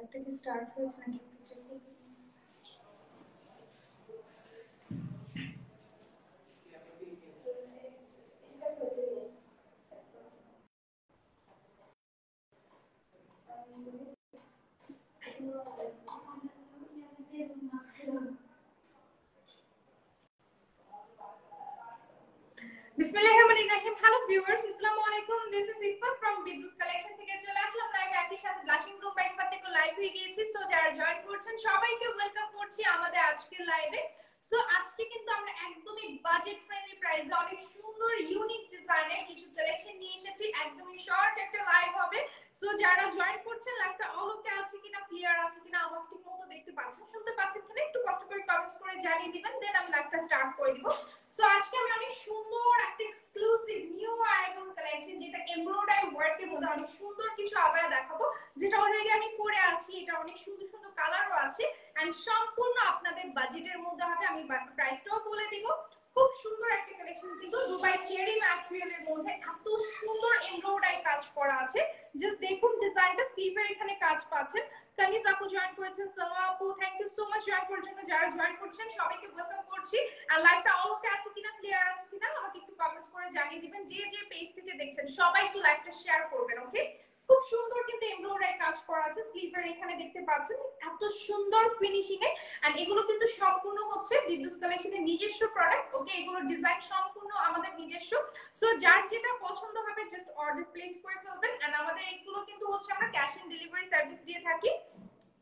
লাইভটা কি স্টার্ট হয়েছে নাকি একটু চেক করতে। Bismillahirrahmanirrahim. Hello viewers, Assalamu alaikum. This is Iqbal from Bidut Collection থেকে চলে আসলাম লাইভ একই সাথে ব্লাশিং রুম বাইক থেকে লাইভ হয়ে গিয়েছি। সো যারা জয়েন করছেন সবাইকে ওয়েলকাম করছি আমাদের আজকের লাইভে। সো আজকে কিন্তু আমরা একদমই বাজেট ফ্রেন্ডলি প্রাইসে অনেক সুন্দর ইউনিক ডিজাইনের কিছু কালেকশন নিয়ে এসেছি। একদমই শর্ট একটা লাইভ হবে। সো যারা জয়েন করছেন লাইভটা অল ওকে আছে কিনা, ক্লিয়ার আছে কিনা, আমাকে ঠিকমতো দেখতে পাচ্ছেন শুনতে পাচ্ছেন কিনা একটু কষ্ট করে কমেন্টস করে জানিয়ে দিবেন, দেন আমি লাইভটা স্টার্ট করে দিব। সো আজকে আমি অনেক সুন্দর একটা এক্সক্লুসিভ নিউ অ্যারাইভাল কালেকশন যেটা এমব্রয়ডারি ওয়ার্কের মধ্যে অনেক সুন্দর কিছু আবায়া দেখাবো, যেটা অলরেডি আমি পরে আছি। এটা অনেক সুন্দর সুন্দর কালারও আছে এন্ড সম্পূর্ণ আপনাদের বাজেটের মধ্যে হবে। আমি প্রাইসটাও বলে দিব। খুব সুন্দর একটা কালেকশন, কিন্তু দুবাই চেরি ম্যাটেরিয়ালের মধ্যে এত সুন্দর এমব্রয়ডারি কাজ করা আছে। জাস্ট দেখুন ডিজাইনটা, স্লিভের এখানে কাজ পাচ্ছেন। কানিজ আপু জয়েন করেছেন, সালমা আপু thank you so much join করার জন্য। যারা জয়েন করছেন সবাইকে ওয়েলকাম করছি। আর লাইভটা অল ওকে আছে কিনা, ক্লিয়ার আছে কিনা আমাকে একটু কমেন্টস করে জানিয়ে দিবেন। যে যে পেজ থেকে দেখছেন সবাই একটু লাইভটা শেয়ার করবেন, ওকে। খুব সুন্দর কিন্তু এমব্রয়ডারি কাজ করা আছে, স্লিভের এখানে দেখতে পাচ্ছেন এত সুন্দর ফিনিশিং এ। এন্ড এগুলো কিন্তু সম্পূর্ণ হচ্ছে বিদ্যুৎ কালেকশনের নিজস্ব প্রোডাক্ট, ওকে। এগুলো ডিজাইন সম্পূর্ণ আমাদের নিজস্ব। সো যার যেটা পছন্দ হবে জাস্ট অর্ডার প্লেস করে ফেলবেন। এন্ড আমাদের এগুলো কিন্তু হচ্ছে আমরা ক্যাশ অন ডেলিভারি সার্ভিস দিয়ে থাকি,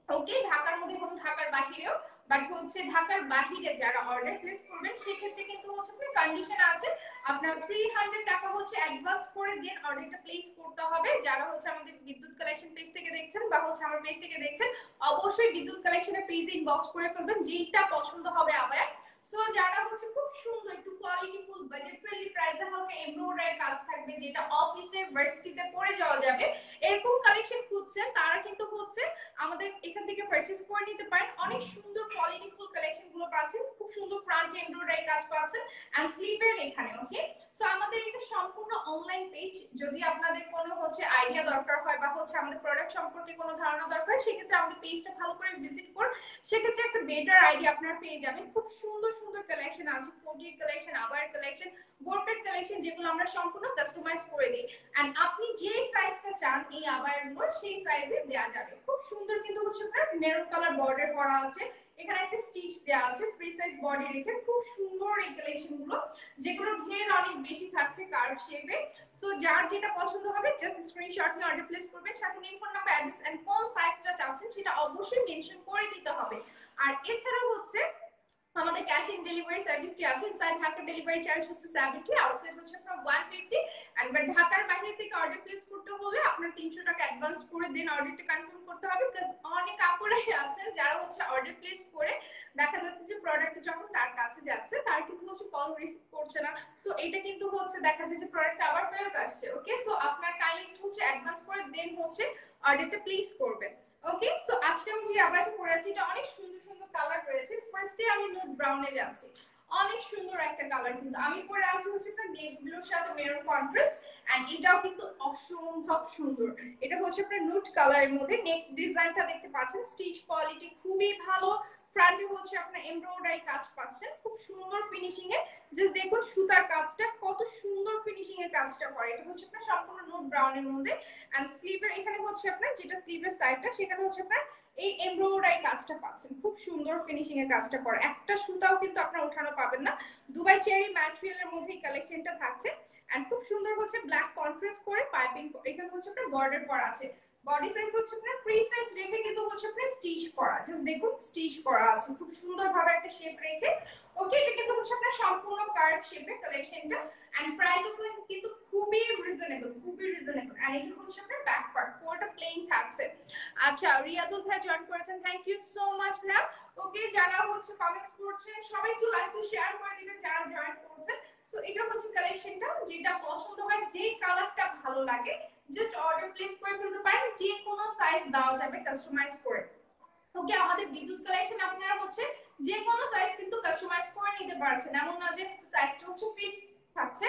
ওকে। ঢাকার মধ্যে এবং ঢাকার বাহিরেও। বাট হচ্ছে ঢাকার বাহিরে যারা অর্ডার প্লেস করবেন সেক্ষেত্রে কিন্তু হচ্ছে আপনার কন্ডিশন আছে, আপনার 300 টাকা হচ্ছে অ্যাডভান্স করে দেন অর্ডারটা প্লেস করতে হবে। যারা হচ্ছে আমাদের বিদ্যুৎ কালেকশন পেজ থেকে দেখছেন বা হচ্ছে আমার পেজ থেকে দেখছেন, অবশ্যই বিদ্যুৎ কালেকশনের পেজে ইনবক্স করে ফেলবেন যেটা পছন্দ হবে আবার। সো যারা হচ্ছে খুব সুন্দর একটু কোয়ালিটিফুল বাজেট ফ্রেন্ডলি প্রাইসে হালকা এমব্রয়ডারি কাজ থাকবে, যেটা অফিসে ভার্সিটিতে পরে যাওয়া যাবে, এরকম কালেকশন খুঁজছেন, তারা কিন্তু হচ্ছে আমাদের এখান থেকে পারচেজ করে নিতে পারেন। অনেক সুন্দর কোয়ালিটিফুল কালেকশন গুলো পাচ্ছেন, খুব সুন্দর ফ্রন্ট এমব্রয়ডারি কাজ পাচ্ছেন এন্ড স্লিভের এখানে, ওকে। সো আমাদের এটা সম্পূর্ণ অনলাইন পেজ। যদি আপনাদের কোনো হচ্ছে আইডিয়া দরকার হয় বা হচ্ছে আমাদের প্রোডাক্ট সম্পর্কে কোনো ধারণা দরকার হয়, সেক্ষেত্রে আমাদের পেজটা ভালো করে ভিজিট করুন, সেক্ষেত্রে একটা বেটার আইডিয়া আপনারা পেয়ে যাবেন। খুব সুন্দর সুন্দর কালেকশন আছে, কোটির কালেকশন, আবার কালেকশন, বোর্ডের কালেকশন, যেগুলো আমরা সম্পূর্ণ কাস্টমাইজ করে দিই। এন্ড আপনি যে সাইজটা চান এই আবায়ারগুলো সেই সাইজে দেওয়া যাবে। খুব সুন্দর কিন্তু হচ্ছে আপনার মেরুন কালার বর্ডার করা আছে, এখানে একটা স্টিচ দেওয়া আছে ফ্রি সাইজ বডি রেখে। খুব সুন্দর এই কালেকশন গুলো, যেগুলো ঘের অনেক বেশি থাকছে কার্ভ শেপে। সো যার যেটা পছন্দ হবে জাস্ট স্ক্রিনশট নিয়ে অর্ডার প্লেস করবেন, সাথে name, phone number, address and কোন সাইজটা চাচ্ছেন সেটা অবশ্যই মেনশন করে দিতে হবে। আর এছাড়া হচ্ছে আমাদের ক্যাশ অন ডেলিভারি সার্ভিসটি আছে। ইনসাইড ঢাকা ডেলিভারি চার্জ হচ্ছে 70, আউটসাইড হচ্ছে আপনার 150। এন্ড বাট ঢাকার বাইরে থেকে অর্ডার প্লেস করতে হলে আপনার 300 টাকা অ্যাডভান্স করে দেন অর্ডারটা কনফার্ম করতে হবে। বিকজ অনেক আপুরাই আছেন যারা হচ্ছে অর্ডার প্লেস করে দেখা যাচ্ছে যে প্রোডাক্ট যখন তার কাছে যাচ্ছে তার কিন্তু হচ্ছে কল রিসিভ করছে না। সো এটা কিন্তু হচ্ছে দেখা যাচ্ছে যে প্রোডাক্ট আবার ফেরত আসছে, ওকে। সো আপনার কাইন্ডলি একটু হচ্ছে অ্যাডভান্স করে দেন হচ্ছে অর্ডারটা প্লেস করবেন, ওকে। সো আজকে আমি যে আবায়াটা পরে আছি এটা অনেক সুন্দর সুন্দর কালার রয়েছে। ফার্স্টে আমি নুড ব্রাউনে যাচ্ছি, অনেক সুন্দর একটা কালার, কিন্তু আমি পরে আছি হচ্ছে আপনার নেভি ব্লুর সাথে মেরুন কন্ট্রাস্ট এন্ড এটাও কিন্তু অসম্ভব সুন্দর। এটা হচ্ছে আপনার নুড কালারের মধ্যে। নেক ডিজাইনটা দেখতে পাচ্ছেন, স্টিচ কোয়ালিটি খুবই ভালো। ফ্রন্টে হচ্ছে আপনার এমব্রয়ডারি কাজ পাচ্ছেন খুব সুন্দর ফিনিশিং এ। জাস্ট দেখুন সুতার কাজটা কত সুন্দর ফিনিশিং এর কাজটা করে। এটা হচ্ছে আপনার সম্পূর্ণ নুড ব্রাউনের মধ্যে এন্ড স্লিভের এখানে হচ্ছে আপনার যেটা স্লিভের সাইডটা সেখানে হচ্ছে আপনার এই এমব্রয়ডারি কাজটা পাচ্ছেন, খুব সুন্দর ফিনিশিং এর কাজটা করে। একটা সুতাও কিন্তু আপনারা উঠানো পাবেন না। দুবাই চেরি ম্যাটেরিয়ালের মধ্যে এই কালেকশনটা থাকছে এন্ড খুব সুন্দর হচ্ছে ব্ল্যাক কন্ট্রাস্ট করে পাইপিং এখানে হচ্ছে আপনার বর্ডার করা আছে। বডি সাইজ হচ্ছে আপনার ফ্রি সাইজ রেখে কিন্তু হচ্ছে আপনার স্টিচ করা, জাস্ট দেখুন স্টিচ করা আছে খুব সুন্দরভাবে একটা শেপ রেখে, ওকে। এটা কিন্তু হচ্ছে আপনার সম্পূর্ণ কার্ভ শেপের কালেকশনটা এন্ড প্রাইসও কিন্তু খুবই রিজনেবল, খুবই রিজনেবল। এন্ড এটা হচ্ছে আপনার ব্যাক পার্ট, পুরোটা প্লেন থাকছে। আচ্ছা রিয়াদুল ভাই জয়েন করেছেন, থ্যাংক ইউ সো মাচ ভাইয়া, ওকে। যারা হচ্ছে কমেন্টস করছেন সবাই একটু লাইভটা শেয়ার করে দিবেন যারা জয়েন করছেন। সো এটা হচ্ছে কালেকশনটা, যেটা পছন্দ হয় যে কালারটা ভালো লাগে জাস্ট অর্ডার প্লেস করে ফেলতে পারেন, যে কোনো সাইজ দেওয়া যাবে কাস্টমাইজ করে, ওকে। আমাদের বিদ্যুৎ কালেকশন আপনারা হচ্ছে যে কোনো সাইজ কিন্তু কাস্টমাইজ করে নিতে পারছেন, এমন না যে সাইজটা হচ্ছে ফিক্স থাকছে,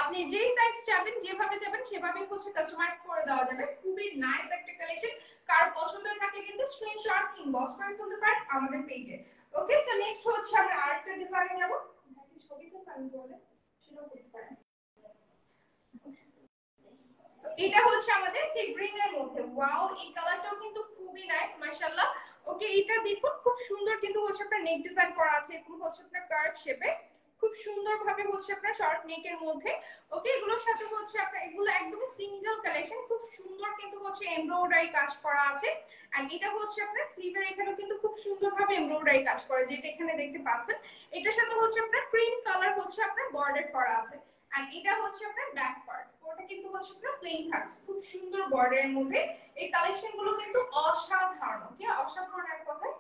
আপনি যেই সাইজ চাবেন যেভাবে চাবেন সেভাবেই হচ্ছে কাস্টমাইজ করে দেওয়া যাবে। খুবই নাইস একটা কালেকশন, কার পছন্দ হয়ে থাকে কিন্তু স্ক্রিনশট ইনবক্স করে ফেলতে পারেন আমাদের পেজে। ওকে, সো নেক্সট হচ্ছে আমরা আরেকটা ডিজাইনে যাব। ছবি তো পারেন বলে সেটাও করতে পারেন। এটা হচ্ছে আমাদের সি গ্রিন এর মধ্যে। ওয়াও, এই কালারটাও কিন্তু খুবই নাইস মাশাআল্লাহ। ওকে, এটা দেখুন খুব সুন্দর কিন্তু হচ্ছে আপনার নেক ডিজাইন করা আছে, এরকম হচ্ছে আপনার কার্ভ শেপে খুব সুন্দর ভাবে হচ্ছে আপনার শর্ট নেকের মধ্যে। ওকে, এগুলোর সাথে হচ্ছে আপনার এগুলো একদমই সিঙ্গেল কালেকশন, খুব সুন্দর কিন্তু হচ্ছে এমব্রয়ডারি কাজ করা আছে। এন্ড এটা হচ্ছে আপনার স্লিভের এখানেও কিন্তু খুব সুন্দর ভাবে এমব্রয়ডারি কাজ করা, যেটা এখানে দেখতে পাচ্ছেন। এটার সাথে হচ্ছে আপনার ক্রিম কালার হচ্ছে আপনার বর্ডার করা আছে। আর এটা হচ্ছে আপনার ব্যাক পার্ট, ওটা কিন্তু হচ্ছে আপনার প্লেন থাকছে খুব সুন্দর বর্ডারের মধ্যে। এই কালেকশন গুলো কিন্তু অসাধারণ। ওকে, অসাধারণ এক কথায়।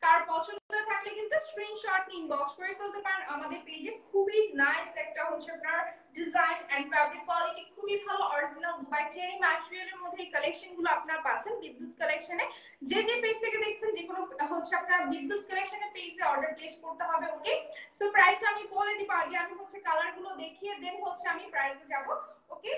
কার পছন্দ থাকলে কিন্তু স্ক্রিনশট ইনবক্স করে ফেলতে পারেন আমাদের পেজে। খুবই নাইস একটা হচ্ছে আপনার ডিজাইন এন্ড ফ্যাব্রিক কোয়ালিটি খুবই ভালো, অরিজিনাল দুবাই চেরি ম্যাটেরিয়ালের মধ্যে এই কালেকশন গুলো আপনারা পাচ্ছেন বিদ্যুৎ কালেকশনে। যে যে পেজ থেকে দেখছেন যে কোনো হচ্ছে আপনার বিদ্যুৎ কালেকশনের পেজে অর্ডার প্লেস করতে হবে। ওকে, সো প্রাইসটা আমি বলে দিব, আগে আমি হচ্ছে কালার গুলো দেখিয়ে দেন হচ্ছে আমি প্রাইসে যাব। ওকে,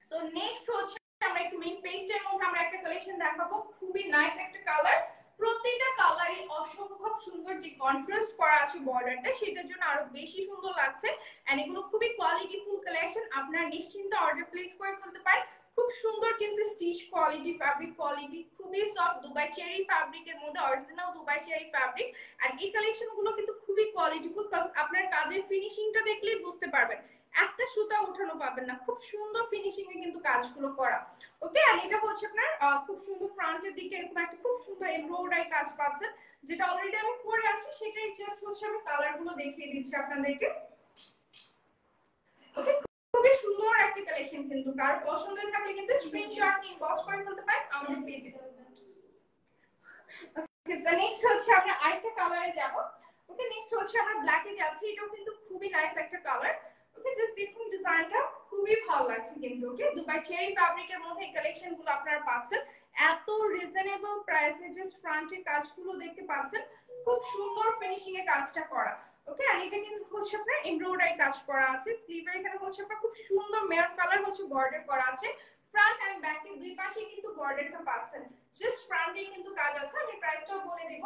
সো নেক্সট হচ্ছে আমরা একটু মেইন পেজটার মধ্যে আমরা একটা কালেকশন দেখাবো। খুবই নাইস একটা কালার, প্রত্যেকটা কালারই অসম্ভব সুন্দর। যে কন্ট্রাস্ট করা আছে বর্ডারটা, সেটার জন্য আরো বেশি সুন্দর লাগছে। এন্ড এগুলো খুবই কোয়ালিটিফুল কালেকশন, আপনারা নিশ্চিন্তে অর্ডার প্লেস করে ফেলতে পারেন। খুব সুন্দর কিন্তু স্টিচ কোয়ালিটি, ফ্যাব্রিক কোয়ালিটি খুবই সফট, দুবাই চেরি ফ্যাব্রিকের মধ্যে অরিজিনাল দুবাই চেরি ফ্যাব্রিক। আর এই কালেকশন গুলো কিন্তু খুবই কোয়ালিটিফুল, কজ আপনার কাজের ফিনিশিংটা দেখলেই বুঝতে পারবেন, একটা সুতা উঠানো পাবেন না, খুব সুন্দর ফিনিশিং এ কিন্তু কাজগুলো করা। ওকে, আর এটা হচ্ছে আপনার খুব সুন্দর ফ্রন্টের দিকে এরকম একটা খুব সুন্দর এমব্রয়ডারি কাজ পাচ্ছেন, যেটা অলরেডি আমি পরে আছি, সেটাই জাস্ট হচ্ছে আমি কালার গুলো দেখিয়ে দিচ্ছি আপনাদেরকে। ওকে, খুবই সুন্দর একটা কালেকশন কিন্তু, কার পছন্দ থাকলে কিন্তু স্ক্রিনশট ইনবক্স করে ফেলতে পারেন আমাদের পেজে। ওকে, সো নেক্সট হচ্ছে আমরা আরেকটা কালারে যাব। ওকে, নেক্সট হচ্ছে আমরা ব্ল্যাকে যাচ্ছি, এটাও কিন্তু খুবই নাইস একটা কালার। ওকে, জাস্ট দেখুন ডিজাইনটা খুবই ভালো লাগছে কিন্তু। ওকে, দুবাই চেরি ফ্যাব্রিকের মধ্যে এই কালেকশন গুলো আপনারা পাচ্ছেন এত রিজনেবল প্রাইসে। জাস্ট ফ্রন্টের কাজগুলো দেখতে পাচ্ছেন, খুব সুন্দর ফিনিশিং এ কাজটা করা। ওকে, আর এটা কিন্তু হচ্ছে আপনার এমব্রয়ডারি কাজ করা আছে, স্লিভের এখানে হচ্ছে আপনার খুব সুন্দর মেরুন কালার হচ্ছে বর্ডার করা আছে। ফ্রন্ট এন্ড ব্যাক এর দুই পাশে কিন্তু বর্ডারটা পাচ্ছেন, জাস্ট ফ্রন্টে কিন্তু কাজ আছে। আমি প্রাইসটাও বলে দিব।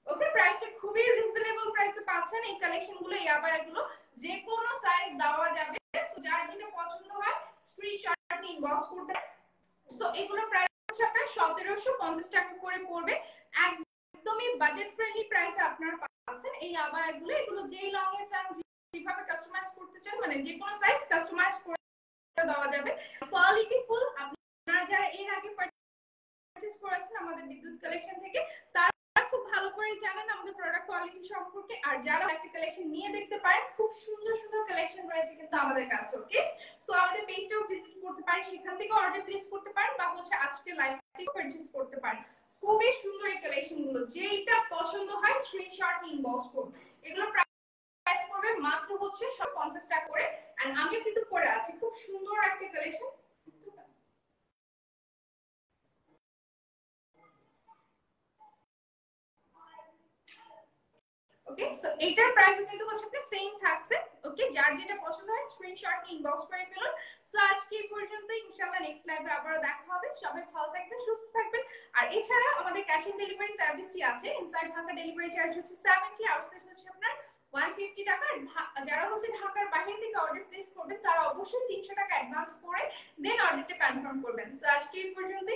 ওকে, প্রাইসটা খুবই রিজনেবল প্রাইসে পাচ্ছেন এই কালেকশন গুলো, এই আবায়াগুলো যে কোনো সাইজ দেওয়া যাবে। সো যার যেটা পছন্দ হয় স্ক্রিনশট ইনবক্স করতে। সো এগুলো প্রাইস হচ্ছে আপনার 1750 টাকা করে পড়বে, একদমই বাজেট ফ্রেন্ডলি প্রাইসে আপনারা পাচ্ছেন এই আবায়াগুলো। এগুলো যেই লং এ চান, যেভাবে কাস্টমাইজ করতে চান, মানে যে কোনো সাইজ কাস্টমাইজ করে দেওয়া যাবে। কোয়ালিটি ফুল, আপনারা যারা এর আগে পারচেজ করেছেন আমাদের বিদ্যুৎ কালেকশন থেকে, তারা খুব ভালো করে জানেন আমাদের প্রোডাক্ট কোয়ালিটি সম্পর্কে। আর যারা একটা কালেকশন নিয়ে দেখতে পারেন, খুব সুন্দর সুন্দর কালেকশন রয়েছে কিন্তু আমাদের কাছে। ওকে, সো আমাদের পেজটাও ভিজিট করতে পারেন, সেখান থেকে অর্ডার প্লেস করতে পারেন, বা হচ্ছে আজকে লাইভ থেকে পারচেজ করতে পারেন। খুবই সুন্দর এই কালেকশন গুলো, যেটা পছন্দ হয় স্ক্রিনশট ইনবক্স করুন। এগুলো প্রাইস পড়বে মাত্র হচ্ছে 50 টাকা করে। এন্ড আমিও কিন্তু পরে আছি, খুব সুন্দর একটা কালেকশন। ওকে, সো এটার প্রাইস কিন্তু হচ্ছে আপনার সেম থাকছে। ওকে, যার যেটা পছন্দ হয় স্ক্রিনশট ইনবক্স করে ফেলুন। সো আজকে এই পর্যন্ত, ইনশাআল্লাহ নেক্সট লাইভে আবারো দেখা হবে। সবাই ভালো থাকবেন, সুস্থ থাকবেন। আর এছাড়া আমাদের ক্যাশ অন ডেলিভারি সার্ভিসটি আছে। ইনসাইড ঢাকা ডেলিভারি চার্জ হচ্ছে 70, আউটসাইড হচ্ছে আপনার 150 টাকা। যারা হচ্ছে ঢাকার বাইরে থেকে অর্ডার প্লেস করবেন, তারা অবশ্যই 300 টাকা অ্যাডভান্স করে দেন অর্ডারটা কনফার্ম করবেন। সো আজকে এই পর্যন্ত।